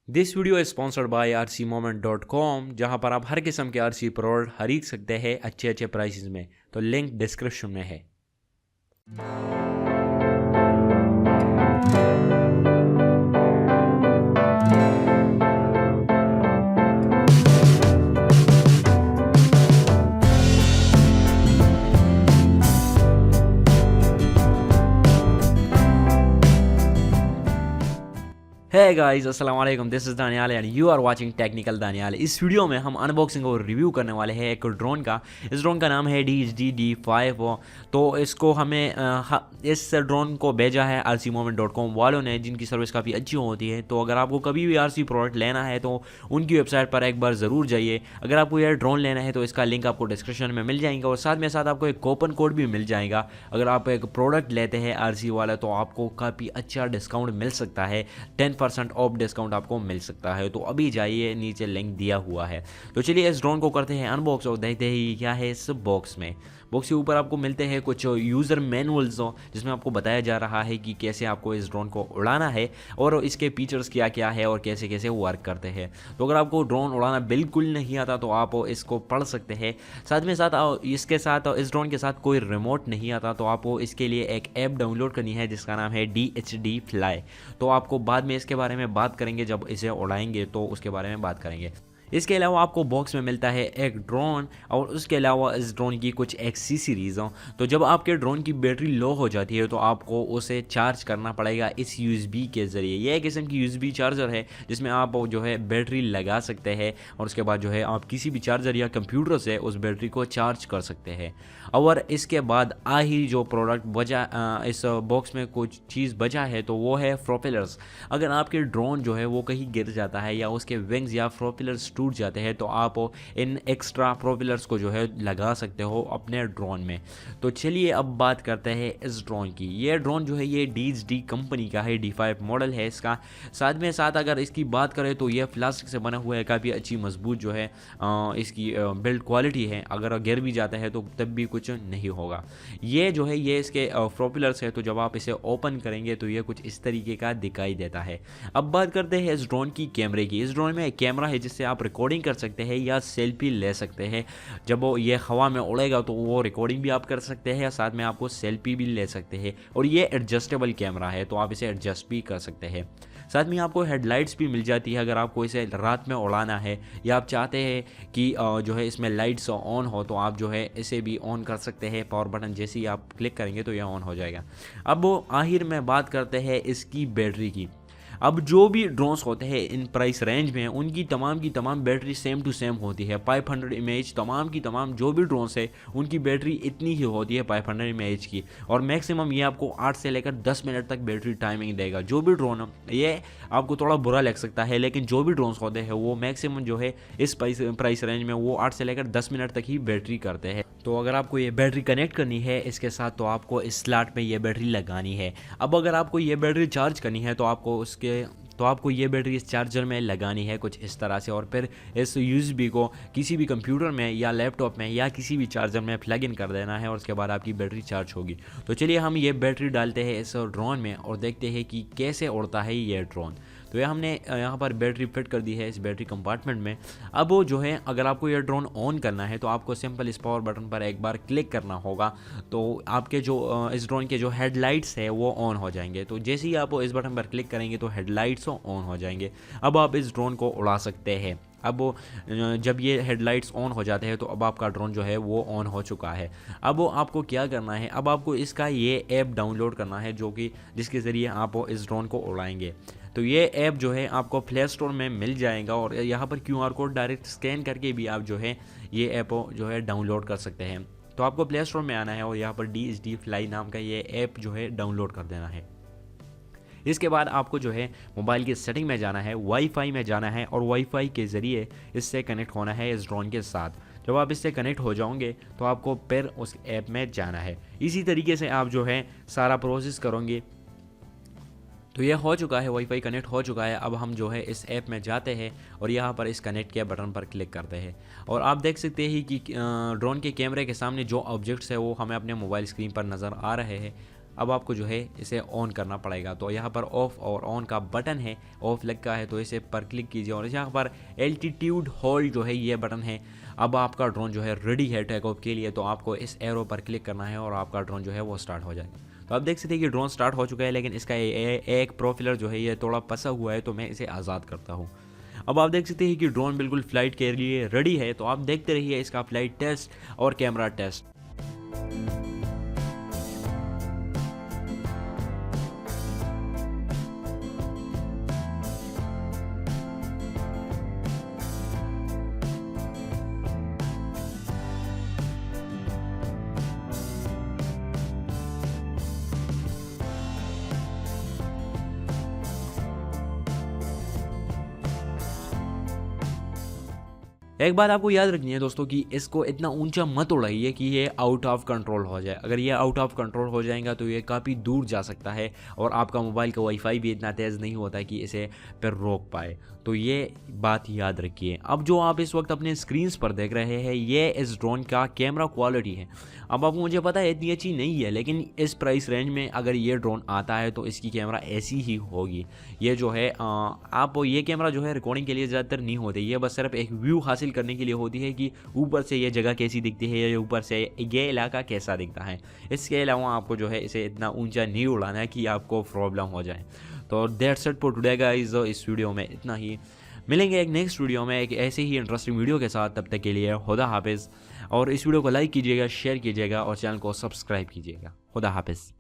This video is sponsored by rcmoment.com जहां पर आप हर किस्म के आरसी प्रोडक्ट खरीद सकते हैं अच्छे अच्छे प्राइसेस में। तो लिंक डिस्क्रिप्शन में है। है गाइस, अस्सलाम वालेकुम। This is Daniyal and you are watching technical Daniyal. इस वीडियो में हम अनबॉक्सिंग और रिव्यू करने वाले हैं एक ड्रोन का। इस ड्रोन का नाम है DHD-D5। तो इसको हमें इस ड्रोन को भेजा है rcmoment.com वालों ने, जिनकी सर्विस काफ़ी अच्छी होती है। तो अगर आपको कभी भी आरसी प्रोडक्ट लेना है तो उनकी वेबसाइट पर एक बार ज़रूर जाइए। अगर आपको यह ड्रोन लेना है तो इसका लिंक आपको डिस्क्रिप्शन में मिल जाएगा और साथ में साथ आपको एक कूपन कोड भी मिल जाएगा। अगर आप एक प्रोडक्ट लेते हैं आरसी वाला तो आपको काफ़ी अच्छा डिस्काउंट मिल सकता है। 10% ऑफ डिस्काउंट आपको मिल सकता है। तो अभी जाइए, नीचे लिंक दिया हुआ है। तो चलिए इस ड्रोन को करते हैं अनबॉक्स और देखते हैं क्या है इस बॉक्स में। बॉक्स के ऊपर आपको मिलते हैं कुछ यूज़र मैनुअल्स जिसमें आपको बताया जा रहा है कि कैसे आपको इस ड्रोन को उड़ाना है और इसके फीचर्स क्या क्या है और कैसे कैसे वर्क करते हैं। तो अगर आपको ड्रोन उड़ाना बिल्कुल नहीं आता तो आप इसको पढ़ सकते हैं। साथ में साथ इसके साथ इस ड्रोन के साथ कोई रिमोट नहीं आता तो आपको इसके लिए एक ऐप डाउनलोड करनी है जिसका नाम है DHD Fly। तो आपको बाद में इसके बारे में बात करेंगे, जब इसे उड़ाएंगे तो उसके बारे में बात करेंगे। इसके अलावा आपको बॉक्स में मिलता है एक ड्रोन और उसके अलावा इस ड्रोन की कुछ एक्सेसरीज। तो जब आपके ड्रोन की बैटरी लो हो जाती है तो आपको उसे चार्ज करना पड़ेगा इस USB के ज़रिए। यह एक किस्म की USB चार्जर है जिसमें आप जो है बैटरी लगा सकते हैं और उसके बाद जो है आप किसी भी चार्जर या कंप्यूटर से उस बैटरी को चार्ज कर सकते हैं। और इसके बाद आखिरी जो प्रोडक्ट बचा इस बॉक्स में कुछ चीज़ बचा है तो वो है प्रोपेलर्स। अगर आपके ड्रोन जो है वो कहीं गिर जाता है या उसके विंग्स या प्रोपेलर्स टूट जाते हैं तो आप इन एक्स्ट्रा प्रोपेलर्स को जो है लगा सकते हो अपने ड्रोन में। तो चलिए अब बात करते हैं इस ड्रोन की। ये ड्रोन जो है ये DHD कंपनी का है, D5 मॉडल है इसका। साथ में साथ अगर इसकी बात करें तो ये प्लास्टिक से बना हुआ है, काफ़ी अच्छी मजबूत जो है इसकी बिल्ड क्वालिटी है। अगर गिर भी जाता है तो तब भी कुछ नहीं होगा। ये जो है ये इसके प्रोपेलर्स है। तो जब आप इसे ओपन करेंगे तो ये कुछ इस तरीके का दिखाई देता है। अब बात करते हैं इस ड्रोन की कैमरे की। इस ड्रोन में एक कैमरा है जिससे आप रिकॉर्डिंग कर सकते हैं या सेल्फी ले सकते हैं। जब वो ये हवा में उड़ेगा तो वो रिकॉर्डिंग भी आप कर सकते हैं या साथ में आपको सेल्फी भी ले सकते हैं। और ये एडजस्टेबल कैमरा है तो आप इसे एडजस्ट भी कर सकते हैं। साथ में आपको हेडलाइट्स भी मिल जाती है अगर आपको इसे रात में उड़ाना है या आप चाहते हैं कि जो है इसमें लाइट्स ऑन हो तो आप जो है इसे भी ऑन कर सकते हैं। पावर बटन जैसे ही आप क्लिक करेंगे तो यह ऑन हो जाएगा। अब वो आखिर में बात करते हैं इसकी बैटरी की। अब जो भी ड्रोन्स होते हैं इन प्राइस रेंज में उनकी तमाम की तमाम बैटरी सेम टू सेम होती है। 500 mAh तमाम की तमाम जो भी ड्रोन्स है उनकी बैटरी इतनी ही होती है 500 mAh की। और मैक्सिमम ये आपको 8 से लेकर 10 मिनट तक बैटरी टाइमिंग देगा। जो भी ड्रोन ये आपको थोड़ा बुरा लग सकता है लेकिन जो भी ड्रोन्स होते हैं वो मैक्सिमम जो है इस प्राइस रेंज में वो 8 से लेकर 10 मिनट तक ही बैटरी करते हैं। तो अगर आपको ये बैटरी कनेक्ट करनी है इसके साथ तो आपको इस स्लॉट में ये बैटरी लगानी है। अब अगर आपको ये बैटरी चार्ज करनी है तो आपको ये बैटरी इस चार्जर में लगानी है कुछ इस तरह से और फिर इस USB को किसी भी कंप्यूटर में या लैपटॉप में या किसी भी चार्जर में प्लग इन कर देना है और उसके बाद आपकी बैटरी चार्ज होगी। तो चलिए हम ये बैटरी डालते हैं इस ड्रोन में और देखते हैं कि कैसे उड़ता है ये ड्रोन। तो ये हमने यहाँ पर बैटरी फिट कर दी है इस बैटरी कंपार्टमेंट में। अब वो जो है अगर आपको ये ड्रोन ऑन करना है तो आपको सिंपल इस पावर बटन पर एक बार क्लिक करना होगा तो आपके जो इस ड्रोन के जो हेडलाइट्स है वो ऑन हो जाएंगे। तो जैसे ही आप इस बटन पर क्लिक करेंगे तो हेडलाइट्स ऑन हो जाएंगे। अब आप इस ड्रोन को उड़ा सकते हैं। अब जब ये हेडलाइट्स ऑन हो जाते हैं तो अब आपका ड्रोन जो है वो ऑन हो चुका है। अब वो आपको क्या करना है, अब आपको इसका ये ऐप डाउनलोड करना है जिसके ज़रिए आप इस ड्रोन को उड़ाएंगे। तो ये ऐप जो है आपको प्ले स्टोर में मिल जाएगा और यहाँ पर QR कोड डायरेक्ट स्कैन करके भी आप जो है ये ऐप जो है डाउनलोड कर सकते हैं। तो आपको प्ले स्टोर में आना है और यहाँ पर DHD Fly नाम का ये ऐप जो है डाउनलोड कर देना है। इसके बाद आपको जो है मोबाइल की सेटिंग में जाना है, वाईफाई में जाना है और वाईफाई के ज़रिए इससे कनेक्ट होना है इस ड्रोन के साथ। जब आप इससे कनेक्ट हो जाओगे तो आपको फिर उस ऐप में जाना है। इसी तरीके से आप जो है सारा प्रोसेस करोगे। तो ये हो चुका है, वाईफाई कनेक्ट हो चुका है। अब हम जो है इस ऐप में जाते हैं और यहाँ पर इस कनेक्ट के बटन पर क्लिक करते हैं और आप देख सकते हैं कि ड्रोन के कैमरे के सामने जो ऑब्जेक्ट्स है वो हमें अपने मोबाइल स्क्रीन पर नज़र आ रहे हैं। अब आपको जो है इसे ऑन करना पड़ेगा। तो यहाँ पर ऑफ और ऑन का बटन है, ऑफ लगा है तो इसे पर क्लिक कीजिए और यहाँ पर एल्टीट्यूड होल्ड जो है ये बटन है। अब आपका ड्रोन जो है रेडी है टेक ऑफ के लिए, तो आपको इस एरो पर क्लिक करना है और आपका ड्रोन जो है वो स्टार्ट हो जाएगा। तो आप देख सकते हैं कि ड्रोन स्टार्ट हो चुका है, लेकिन इसका एक प्रोफिलर जो है ये थोड़ा फंसा हुआ है, तो मैं इसे आज़ाद करता हूँ। अब आप देख सकते हैं कि ड्रोन बिल्कुल फ्लाइट के लिए रेडी है। तो आप देखते रहिए इसका फ्लाइट टेस्ट और कैमरा टेस्ट। एक बात आपको याद रखनी है दोस्तों कि इसको इतना ऊंचा मत उड़ाइए कि ये आउट ऑफ कंट्रोल हो जाए। अगर ये आउट ऑफ कंट्रोल हो जाएगा तो ये काफ़ी दूर जा सकता है और आपका मोबाइल का वाईफाई भी इतना तेज़ नहीं होता है कि इसे पर रोक पाए। तो ये बात याद रखिए। अब जो आप इस वक्त अपने स्क्रीन्स पर देख रहे हैं ये इस ड्रोन का कैमरा क्वालिटी है। अब आपको मुझे पता है इतनी अच्छी नहीं है, लेकिन इस प्राइस रेंज में अगर ये ड्रोन आता है तो इसकी कैमरा ऐसी ही होगी। ये जो है आप ये कैमरा जो है रिकॉर्डिंग के लिए ज़्यादातर नहीं होते, ये बस सिर्फ एक व्यू हासिल करने के लिए होती है कि ऊपर से ये जगह कैसी दिखती है या ऊपर से ये इलाका कैसा दिखता है। इसके अलावा आपको जो है इसे इतना ऊंचा नहीं उड़ाना है कि आपको प्रॉब्लम हो जाए। तो that's it for today guys. इस वीडियो में इतना ही, मिलेंगे एक नेक्स्ट वीडियो में एक ऐसे ही इंटरेस्टिंग वीडियो के साथ। तब तक के लिए खुदा हाफिज़। और इस वीडियो को लाइक कीजिएगा, शेयर कीजिएगा और चैनल को सब्सक्राइब कीजिएगा। खुदा हाफिज़।